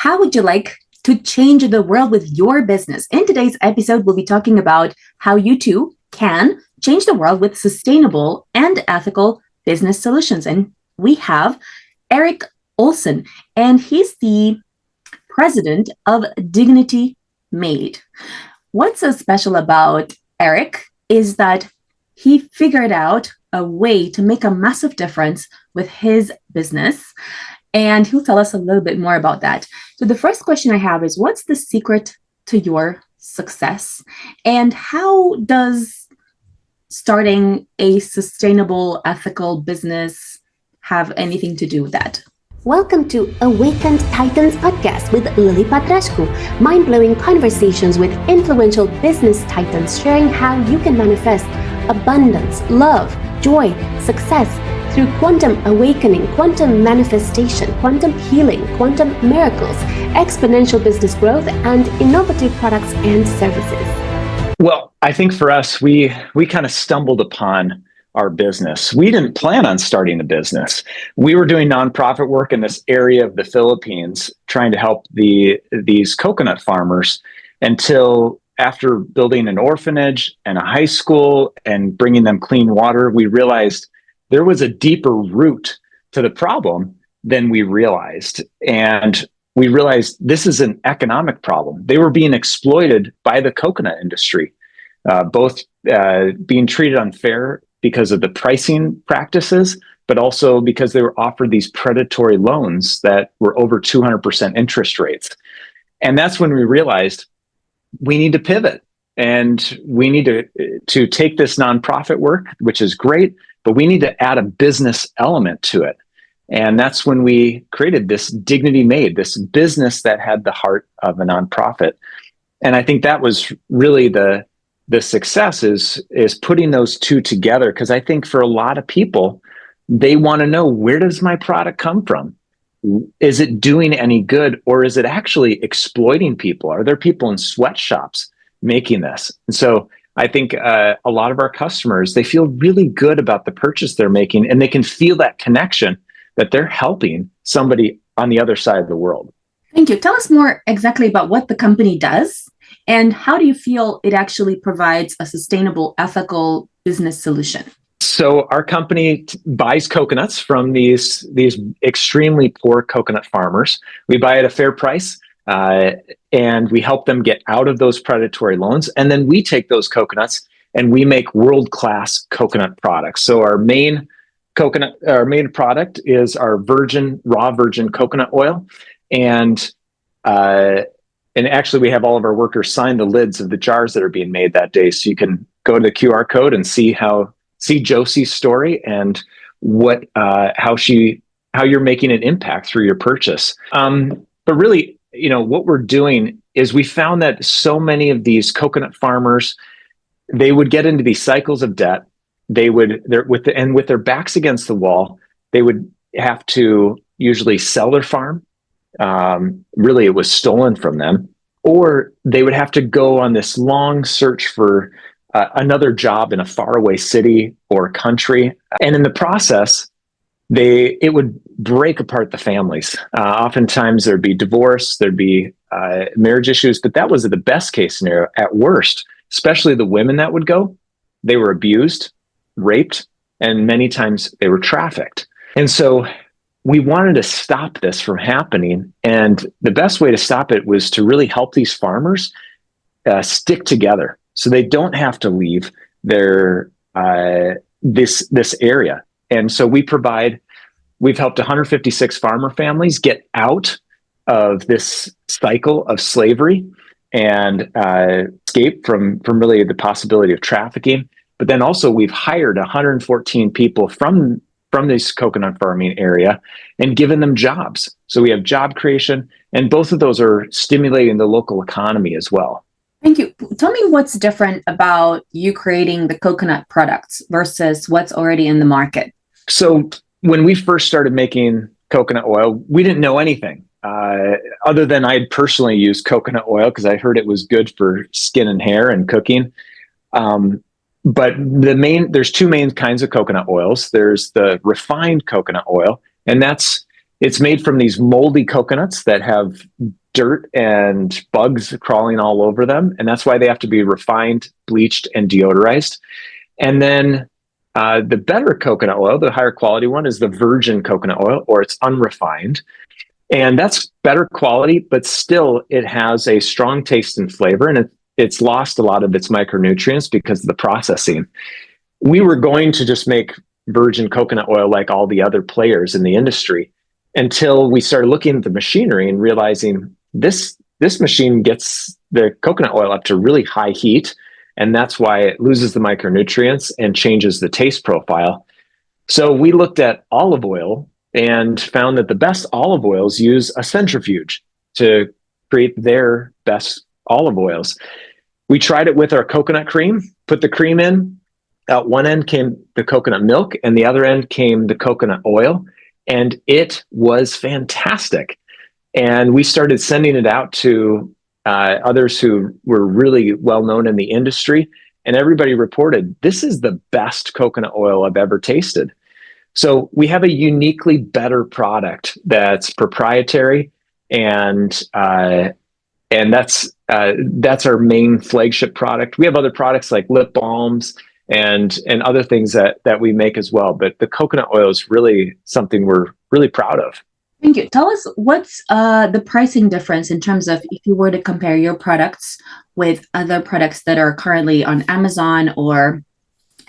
How would you like to change the world with your business? In today's episode, we'll be talking about how you too can change the world with sustainable and ethical business solutions. And we have Erik Olson, and he's the president of Dignity Made. What's so special about Erik is that he figured out a way to make a massive difference with his business. And he'll tell us a little bit more about that. So the first question I have is, what's the secret to your success? And how does starting a sustainable, ethical business have anything to do with that? Welcome to Awakened Titans podcast with Lily Patrascu. Mind-blowing conversations with influential business titans sharing how you can manifest abundance, love, joy, success through quantum awakening, quantum manifestation, quantum healing, quantum miracles, exponential business growth, and innovative products and services. Well, I think for us, we kind of stumbled upon our business. We didn't plan on starting a business. We were doing nonprofit work in this area of the Philippines, trying to help these coconut farmers until after building an orphanage and a high school and bringing them clean water, we realized there was a deeper root to the problem than we realized. And we realized this is an economic problem. They were being exploited by the coconut industry, both being treated unfair because of the pricing practices, but also because they were offered these predatory loans that were over 200% interest rates. And that's when we realized we need to pivot and we need to take this nonprofit work, which is great, but we need to add a business element to it. And that's when we created this Dignity Made, this business that had the heart of a nonprofit. And I think that was really the success is putting those two together, because I think for a lot of people, they want to know, where does my product come from? Is it doing any good, or is it actually exploiting people? Are there people in sweatshops making this? And so I think a lot of our customers, they feel really good about the purchase they're making, and they can feel that connection that they're helping somebody on the other side of the world. Thank you. Tell us more exactly about what the company does. And how do you feel it actually provides a sustainable, ethical business solution? So our company buys coconuts from these extremely poor coconut farmers. We buy at a fair price, and we help them get out of those predatory loans. And then we take those coconuts and we make world-class coconut products. So our main product is our raw virgin coconut oil. And actually, we have all of our workers sign the lids of the jars that are being made that day. So you can go to the QR code and see Josie's story and how you're making an impact through your purchase. But really, what we're doing is we found that so many of these coconut farmers, they would get into these cycles of debt. With their backs against the wall, they would have to usually sell their farm. Really, it was stolen from them, or they would have to go on this long search for another job in a faraway city or country. And in the process, it would break apart the families. Oftentimes there'd be divorce, there'd be marriage issues, but that was the best case scenario. At worst, especially the women that would go, they were abused, raped, and many times they were trafficked. And so we wanted to stop this from happening. And the best way to stop it was to really help these farmers stick together so they don't have to leave their this area. And so we've helped 156 farmer families get out of this cycle of slavery and escape from really the possibility of trafficking. But then also we've hired 114 people from this coconut farming area and given them jobs. So we have job creation, and both of those are stimulating the local economy as well. Thank you. Tell me what's different about you creating the coconut products versus what's already in the market. So when we first started making coconut oil, we didn't know anything other than I'd personally used coconut oil because I heard it was good for skin and hair and cooking. But there's two main kinds of coconut oils. There's the refined coconut oil, and that's It's made from these moldy coconuts that have dirt and bugs crawling all over them. And that's why they have to be refined, bleached, and deodorized. And then the better coconut oil, the higher quality one, is the virgin coconut oil, or it's unrefined. And that's better quality, but still it has a strong taste and flavor, and it's lost a lot of its micronutrients because of the processing. We were going to just make virgin coconut oil like all the other players in the industry until we started looking at the machinery and realizing this machine gets the coconut oil up to really high heat, and that's why it loses the micronutrients and changes the taste profile. So we looked at olive oil and found that the best olive oils use a centrifuge to create their best olive oils. We tried it with our coconut cream, put the cream in. Out one end came the coconut milk, and the other end came the coconut oil, and it was fantastic. And we started sending it out to others who were really well known in the industry, and everybody reported, this is the best coconut oil I've ever tasted. So we have a uniquely better product that's proprietary, and that's our main flagship product. We have other products like lip balms and other things that we make as well. But the coconut oil is really something we're really proud of. Thank you. Tell us what's the pricing difference in terms of if you were to compare your products with other products that are currently on Amazon or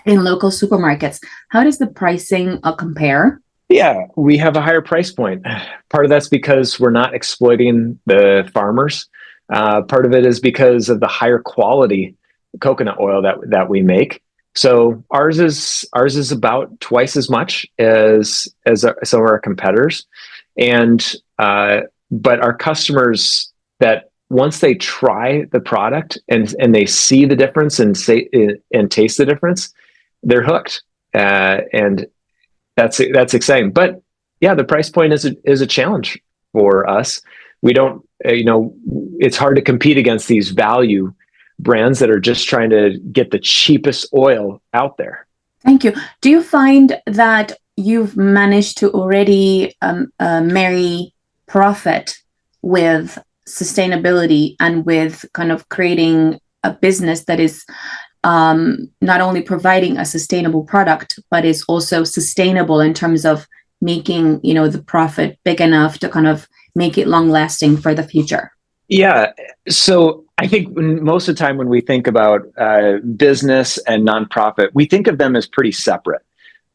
in local supermarkets. How does the pricing compare? Yeah, we have a higher price point. Part of that's because we're not exploiting the farmers. Part of it is because of the higher quality coconut oil that we make. So ours is about twice as much as some of our competitors, and but our customers, that once they try the product and they see the difference and taste the difference, they're hooked, and that's exciting. But yeah, the price point is a challenge for us. We don't, it's hard to compete against these value brands that are just trying to get the cheapest oil out there. Thank you. Do you find that you've managed to already marry profit with sustainability and with kind of creating a business that is not only providing a sustainable product, but is also sustainable in terms of making, the profit big enough to kind of make it long lasting for the future? Yeah. So I think most of the time when we think about business and nonprofit, we think of them as pretty separate.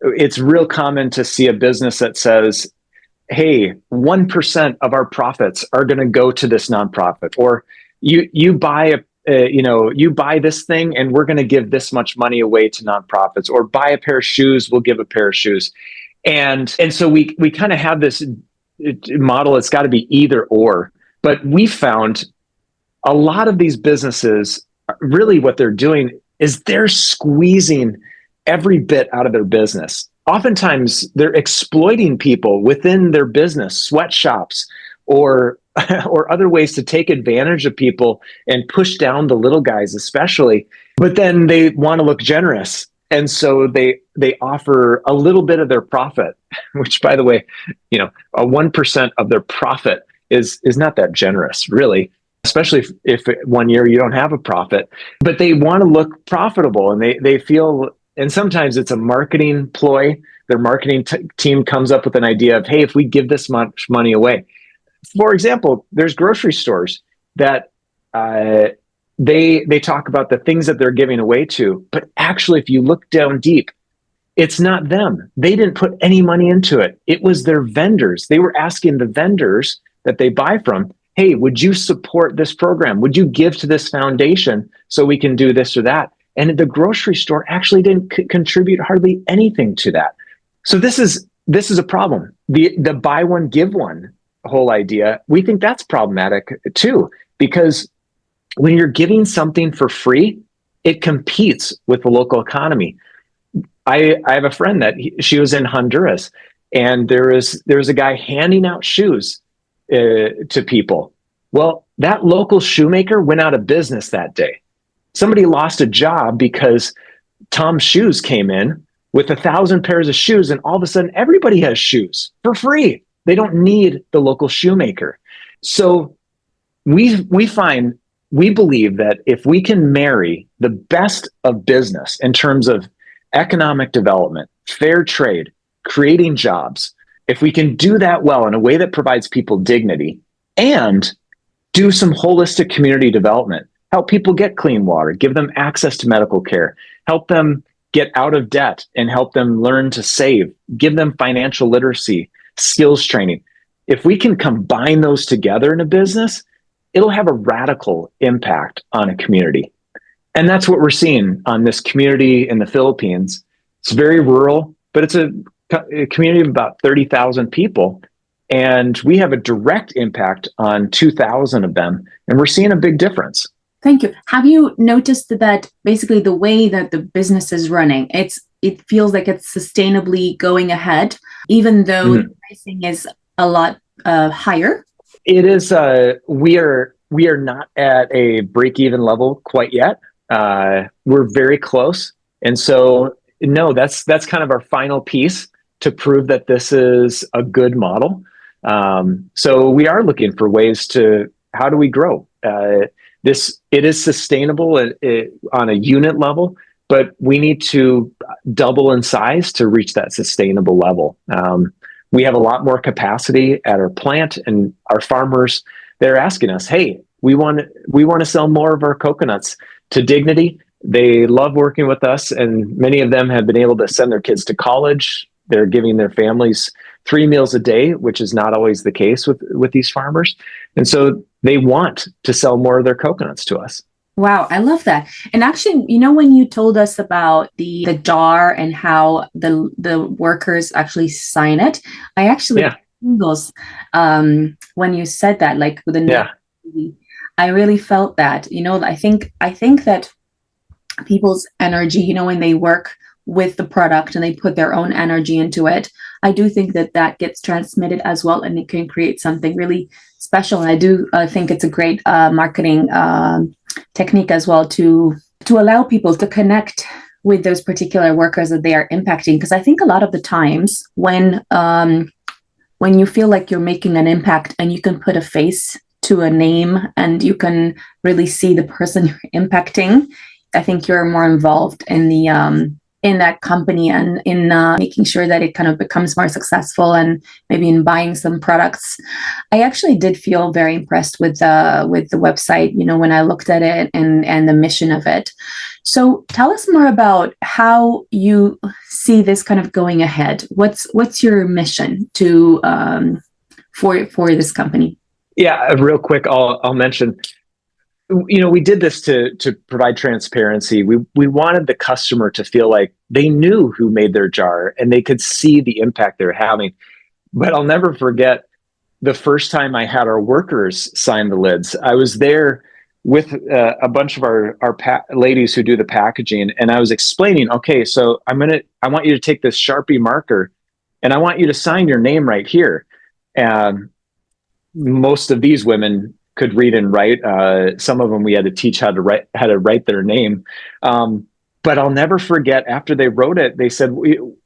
It's real common to see a business that says, hey, 1% of our profits are going to go to this nonprofit, or you buy you buy this thing and we're going to give this much money away to nonprofits, or buy a pair of shoes, we'll give a pair of shoes. And so we kind of have this model. It's got to be either or. But we found a lot of these businesses, really what they're doing is they're squeezing every bit out of their business. Oftentimes they're exploiting people within their business, sweatshops, or other ways to take advantage of people and push down the little guys especially. But then they want to look generous. And so they offer a little bit of their profit, which, by the way, a 1% of their profit is not that generous, really, especially if 1 year you don't have a profit. But they want to look profitable, and they feel, and sometimes it's a marketing ploy. Their marketing team comes up with an idea of, hey, if we give this much money away. For example, there's grocery stores that they talk about the things that they're giving away to, but actually, if you look down deep, it's not them. They didn't put any money into it. It was their vendors. They were asking the vendors that they buy from, hey, would you support this program? Would you give to this foundation so we can do this or that? And the grocery store actually didn't contribute hardly anything to that. So this is a problem. The buy one, give one whole idea, we think that's problematic too, because when you're giving something for free, it competes with the local economy. I have a friend that she was in Honduras, and there was a guy handing out shoes to people. Well, that local shoemaker went out of business that day. Somebody lost a job because Tom's Shoes came in with 1,000 pairs of shoes, and all of a sudden everybody has shoes for free. They don't need the local shoemaker. So we believe that if we can marry the best of business in terms of economic development, fair trade, creating jobs, if we can do that well in a way that provides people dignity and do some holistic community development, help people get clean water, give them access to medical care, help them get out of debt and help them learn to save, give them financial literacy, skills training. If we can combine those together in a business, it'll have a radical impact on a community. And that's what we're seeing on this community in the Philippines. It's very rural, but it's a community of about 30,000 people. And we have a direct impact on 2,000 of them. And we're seeing a big difference. Thank you. Have you noticed that basically the way that the business is running, it feels like it's sustainably going ahead, even though the pricing is a lot higher? It is. We are not at a break-even level quite yet. We're very close, and so no, that's kind of our final piece to prove that this is a good model. So we are looking for ways to how do we grow. It is sustainable on a unit level, but we need to double in size to reach that sustainable level. We have a lot more capacity at our plant, and our farmers, they're asking us, hey, we want to sell more of our coconuts to Dignity. They love working with us, and many of them have been able to send their kids to college. They're giving their families 3 meals a day, which is not always the case with these farmers. And so they want to sell more of their coconuts to us. Wow, I love that. And actually, when you told us about the jar and how the workers actually sign it, I actually those when you said that, like with I really felt that. I think that people's energy, when they work with the product and they put their own energy into it, I do think that gets transmitted as well, and it can create something really special. And I do think it's a great marketing technique as well to allow people to connect with those particular workers that they are impacting. Because I think a lot of the times when you feel like you're making an impact and you can put a face to a name and you can really see the person you're impacting, I think you're more involved in the in that company and in making sure that it kind of becomes more successful, and maybe in buying some products. I actually did feel very impressed with the website, when I looked at it and the mission of it. So tell us more about how you see this kind of going ahead. What's your mission to for this company? Yeah, real quick, I'll mention. We did this to provide transparency. We wanted the customer to feel like they knew who made their jar and they could see the impact they're having. But I'll never forget the first time I had our workers sign the lids. I was there with a bunch of our ladies who do the packaging, and I was explaining, okay, so I want you to take this Sharpie marker and I want you to sign your name right here. And most of these women could read and write. Some of them we had to teach how to write their name. But I'll never forget, after they wrote it, they said,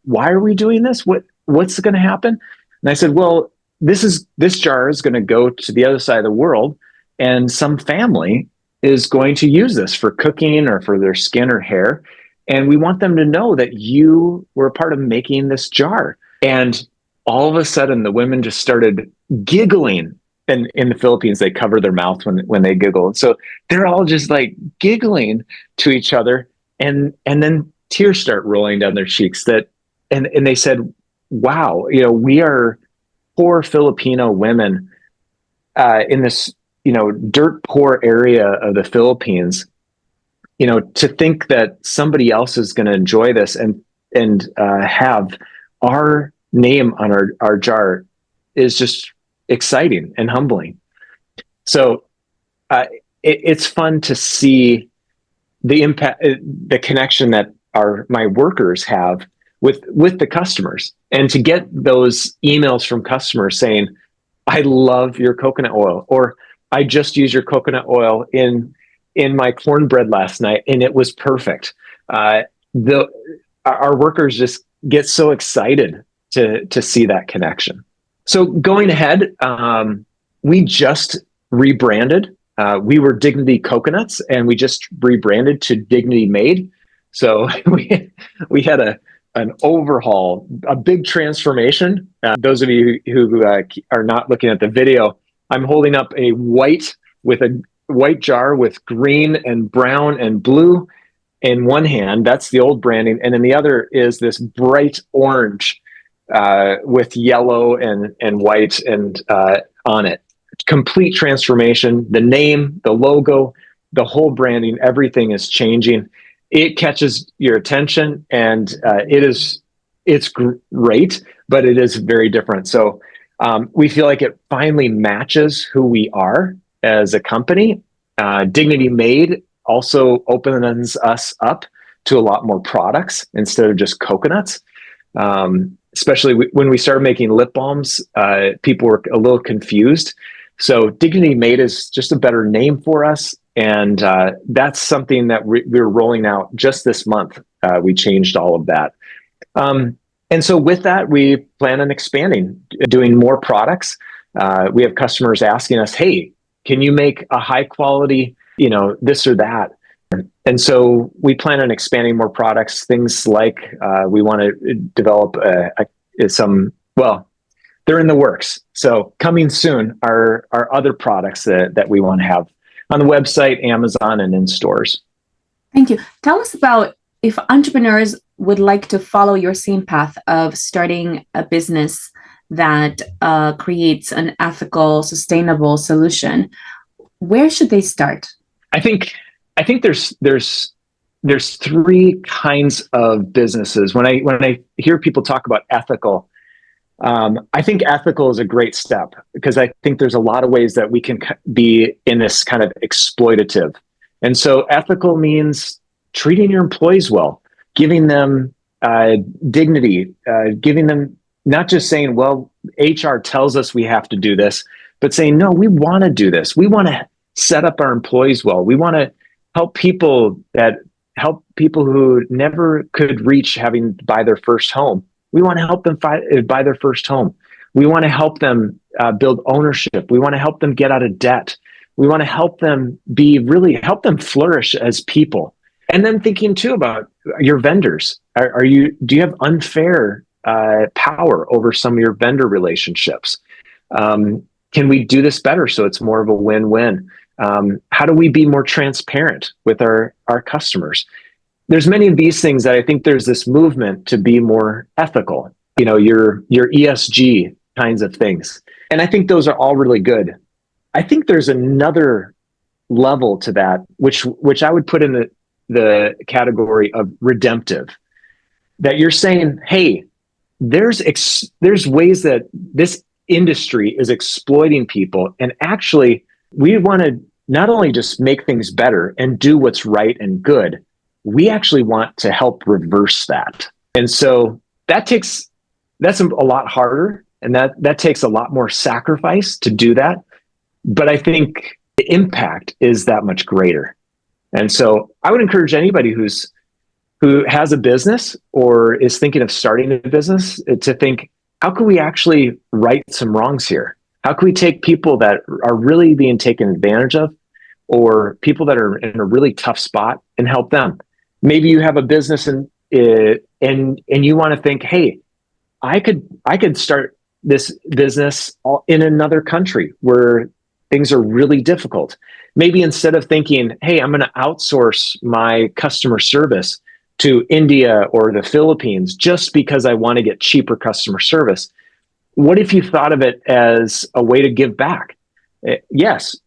"Why are we doing this? What's going to happen?" And I said, "Well, this jar is going to go to the other side of the world, and some family is going to use this for cooking or for their skin or hair, and we want them to know that you were a part of making this jar." And all of a sudden, the women just started giggling. And in the Philippines, they cover their mouth when they giggle. And so they're all just like giggling to each other. And then tears start rolling down their cheeks and they said, wow, we are poor Filipino women in this, dirt poor area of the Philippines, to think that somebody else is going to enjoy this and have our name on our jar is just exciting and humbling. So it's fun to see the impact, the connection that my workers have with the customers, and to get those emails from customers saying, "I love your coconut oil," or "I just used your coconut oil in my cornbread last night and it was perfect." Our workers just get so excited to see that connection. So going ahead, we just rebranded. We were Dignity Coconuts, and we just rebranded to Dignity Made. So we had an overhaul, a big transformation. Those of you who are not looking at the video, I'm holding up a white jar with green and brown and blue in one hand. That's the old branding, and then the other is this bright orange with yellow and white and on it. Complete transformation. The name, the logo, the whole branding, everything is changing. It catches your attention, and it's great, but it is very different. So we feel like it finally matches who we are as a company. Dignity Made also opens us up to a lot more products instead of just coconuts. Especially when we started making lip balms, people were a little confused. So Dignity Made is just a better name for us. And that's something that we're rolling out just this month. We changed all of that. And so with that, we plan on expanding, doing more products. We have customers asking us, hey, can you make a high quality, this or that? And so we plan on expanding more products, things like we want to develop they're in the works. So coming soon are other products that we want to have on the website, Amazon, and in stores. Thank you. Tell us about if entrepreneurs would like to follow your same path of starting a business that creates an ethical, sustainable solution. Where should they start? I think there's three kinds of businesses. When I hear people talk about ethical, I think ethical is a great step, because I think there's a lot of ways that we can be in this kind of exploitative. And so ethical means treating your employees well, giving them dignity, giving them, not just saying, well, HR tells us we have to do this, but saying, no, we want to do this. We want to set up our employees well. We want to help people who never could reach having to buy their first home. We want to help them buy their first home. We want to help them build ownership. We want to help them get out of debt. We want to help them help them flourish as people. And then thinking too about your vendors. Do you have unfair power over some of your vendor relationships? Can we do this better so it's more of a win-win? How do we be more transparent with our customers? There's many of these things that I think there's this movement to be more ethical, your ESG kinds of things. And I think those are all really good. I think there's another level to that, which I would put in the category of redemptive, that you're saying, hey, there's ways that this industry is exploiting people. And actually, we want to not only just make things better and do what's right and good, we actually want to help reverse that. And so that's a lot harder, and that takes a lot more sacrifice to do that. But I think the impact is that much greater. And so I would encourage anybody who has a business or is thinking of starting a business to think, how can we actually right some wrongs here? How can we take people that are really being taken advantage of, or people that are in a really tough spot, and help them? Maybe you have a business and you want to think, hey, I could start this business in another country where things are really difficult. Maybe instead of thinking, hey, I'm going to outsource my customer service to India or the Philippines just because I want to get cheaper customer service, what if you thought of it as a way to give back? Yes,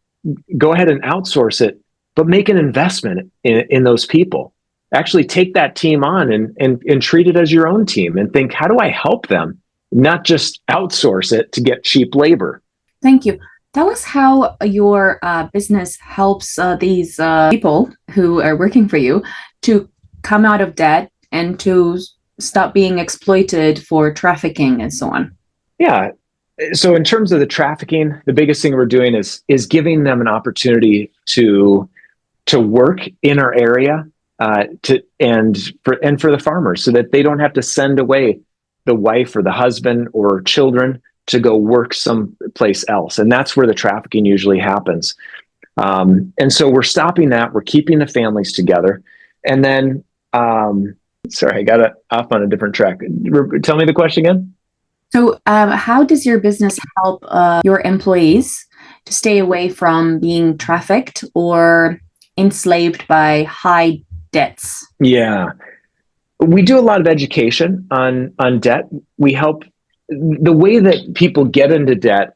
go ahead and outsource it, but make an investment in those people. Actually take that team on and treat it as your own team, and think, how do I help them? Not just outsource it to get cheap labor. Thank you. Tell us how your business helps these people who are working for you to come out of debt and to stop being exploited for trafficking and so on. Yeah. So in terms of the trafficking, the biggest thing we're doing is giving them an opportunity to work in our area, and for the farmers, so that they don't have to send away the wife or the husband or children to go work someplace else. And that's where the trafficking usually happens. And so we're stopping that. We're keeping the families together. And then, sorry, I got off on a different track. Tell me the question again. So, how does your business help your employees to stay away from being trafficked or enslaved by high debts? Yeah, we do a lot of education on debt. We help the way that people get into debt.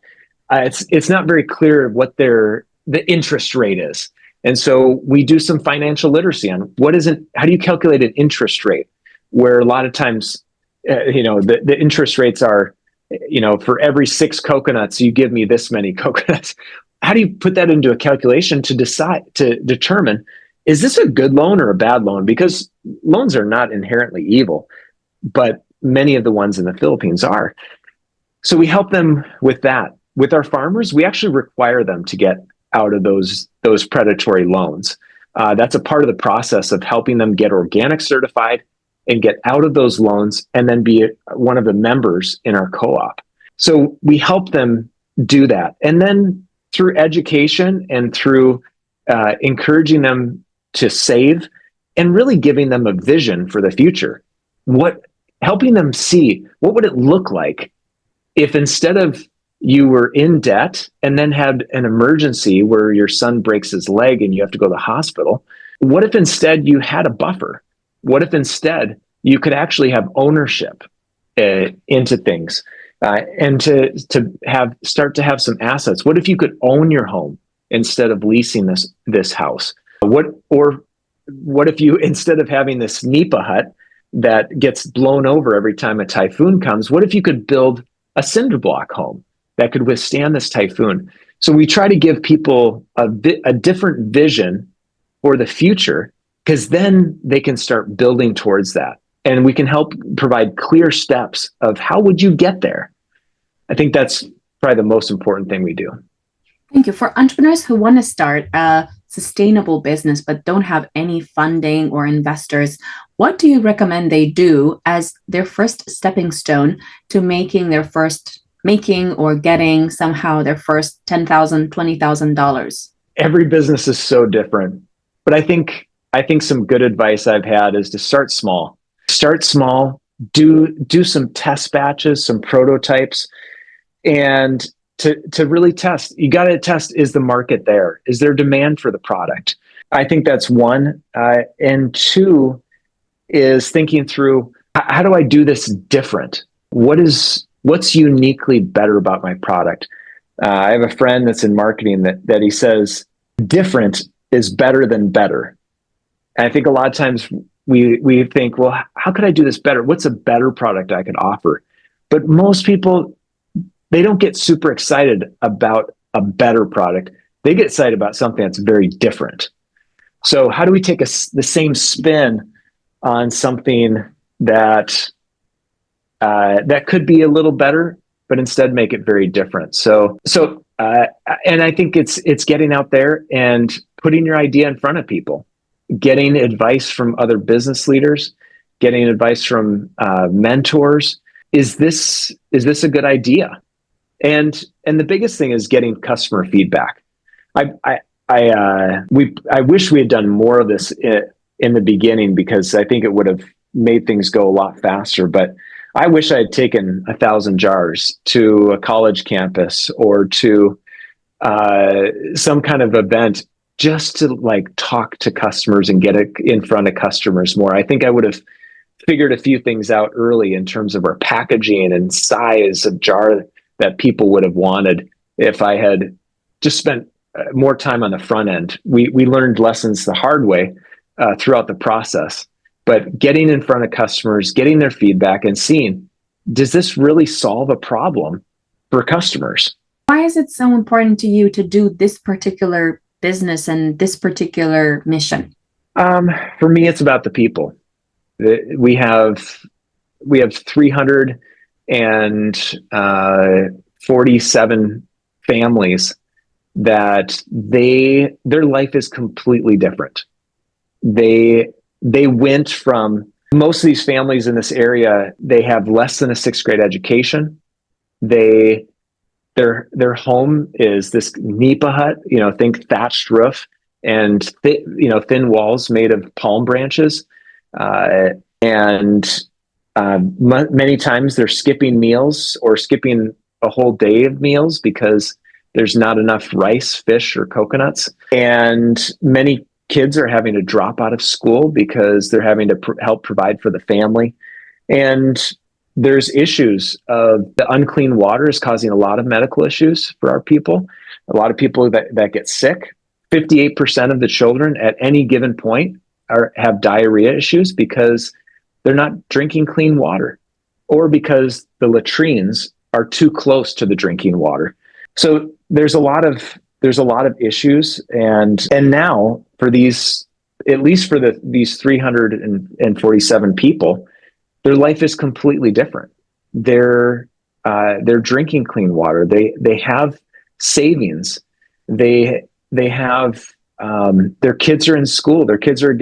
It's not very clear what the interest rate is, and so we do some financial literacy on how do you calculate an interest rate, where a lot of times the interest rates are, for every 6 coconuts, you give me this many coconuts. How do you put that into a calculation to determine, is this a good loan or a bad loan? Because loans are not inherently evil, but many of the ones in the Philippines are. So we help them with that. With our farmers, we actually require them to get out of those predatory loans. That's a part of the process of helping them get organic certified and get out of those loans and then be one of the members in our co-op. So we help them do that. And then through education and through encouraging them to save and really giving them a vision for the future, helping them see what would it look like if instead of you were in debt and then had an emergency where your son breaks his leg and you have to go to the hospital, what if instead you had a buffer? What if instead you could actually have ownership into things and to start to have some assets? What if you could own your home instead of leasing this house? What if you, instead of having this nipa hut that gets blown over every time a typhoon comes, what if you could build a cinder block home that could withstand this typhoon? So we try to give people a different vision for the future, because then they can start building towards that. And we can help provide clear steps of how would you get there. I think that's probably the most important thing we do. Thank you. For entrepreneurs who want to start a sustainable business but don't have any funding or investors, what do you recommend they do as their first stepping stone to making or getting somehow their first $10,000, $20,000? Every business is so different, but I think some good advice I've had is to start small. Start small, do some test batches, some prototypes, and to really test. You got to test, is the market there? Is there demand for the product? I think that's one. And two is thinking through, how do I do this different? What's uniquely better about my product? I have a friend that's in marketing that he says, different is better than better. And I think a lot of times we think, well, how could I do this better? What's a better product I could offer? But most people, they don't get super excited about a better product. They get excited about something that's very different. So how do we take the same spin on something that could be a little better, but instead make it very different? And I think it's getting out there and putting your idea in front of people, getting advice from other business leaders, getting advice from mentors. Is this a good idea? And the biggest thing is getting customer feedback. I wish we had done more of this in the beginning, because I think it would have made things go a lot faster. But I wish I had taken 1,000 jars to a college campus or to some kind of event just to talk to customers and get it in front of customers more. I think I would have figured a few things out early in terms of our packaging and size of jar that people would have wanted if I had just spent more time on the front end. We learned lessons the hard way throughout the process, but getting in front of customers, getting their feedback and seeing, does this really solve a problem for customers? Why is it so important to you to do this particular business and this particular mission? For me, it's about the people. We have 347 families that their life is completely different. They went from, most of these families in this area, they have less than a 6th grade education. They their home is this nipa hut, think thatched roof and thin walls made of palm branches, and many times they're skipping meals or skipping a whole day of meals because there's not enough rice, fish, or coconuts. And many kids are having to drop out of school because they're having to help provide for the family. And there's issues of the unclean water is causing a lot of medical issues for our people. A lot of people that get sick. 58% of the children at any given point have diarrhea issues because they're not drinking clean water, or because the latrines are too close to the drinking water. So there's a lot of issues, and now for these, at least for these 347 people, their life is completely different. They're drinking clean water. They have savings. They have their kids are in school. Their kids are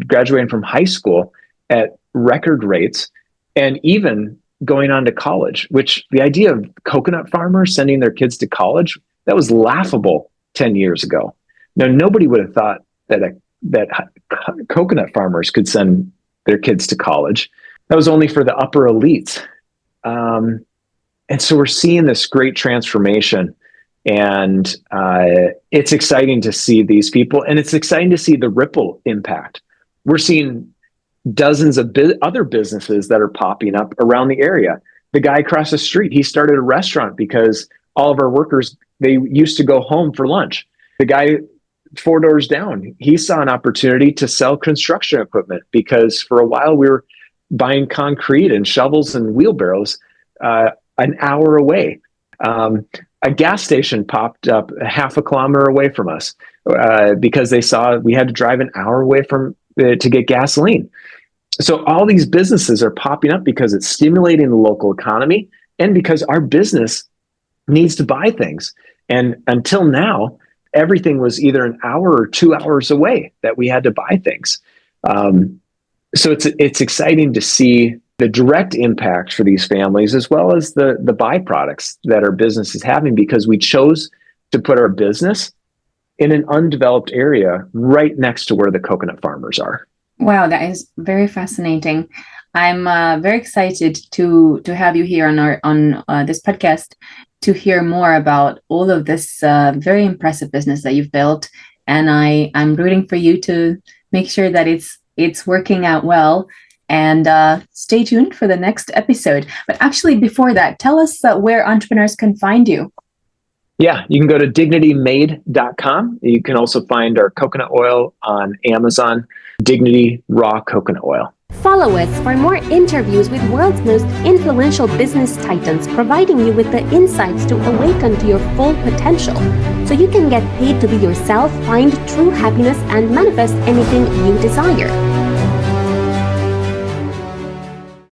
graduating from high school at record rates, and even going on to college, which the idea of coconut farmers sending their kids to college, that was laughable 10 years ago. Now, nobody would have thought that coconut farmers could send their kids to college. That was only for the upper elites. And so we're seeing this great transformation, and it's exciting to see these people, and it's exciting to see the ripple impact. We're seeing dozens of other businesses that are popping up around the area. The guy across the street, he started a restaurant because all of our workers, they used to go home for lunch. The guy 4 doors down, he saw an opportunity to sell construction equipment because for a while we were buying concrete and shovels and wheelbarrows an hour away. A gas station popped up a half a kilometer away from us because they saw we had to drive an hour away to get gasoline. So all these businesses are popping up because it's stimulating the local economy and because our business needs to buy things. And until now, everything was either an hour or 2 hours away that we had to buy things. So it's exciting to see the direct impact for these families, as well as the byproducts that our business is having, because we chose to put our business in an undeveloped area right next to where the coconut farmers are. Wow, that is very fascinating. I'm very excited to have you here on this podcast to hear more about all of this very impressive business that you've built. And I'm rooting for you to make sure that it's working out well. And stay tuned for the next episode. But actually, before that, tell us where entrepreneurs can find you. Yeah, you can go to dignitymade.com. You can also find our coconut oil on Amazon, Dignity Raw Coconut Oil. Follow us for more interviews with world's most influential business titans, providing you with the insights to awaken to your full potential, so you can get paid to be yourself, find true happiness, and manifest anything you desire.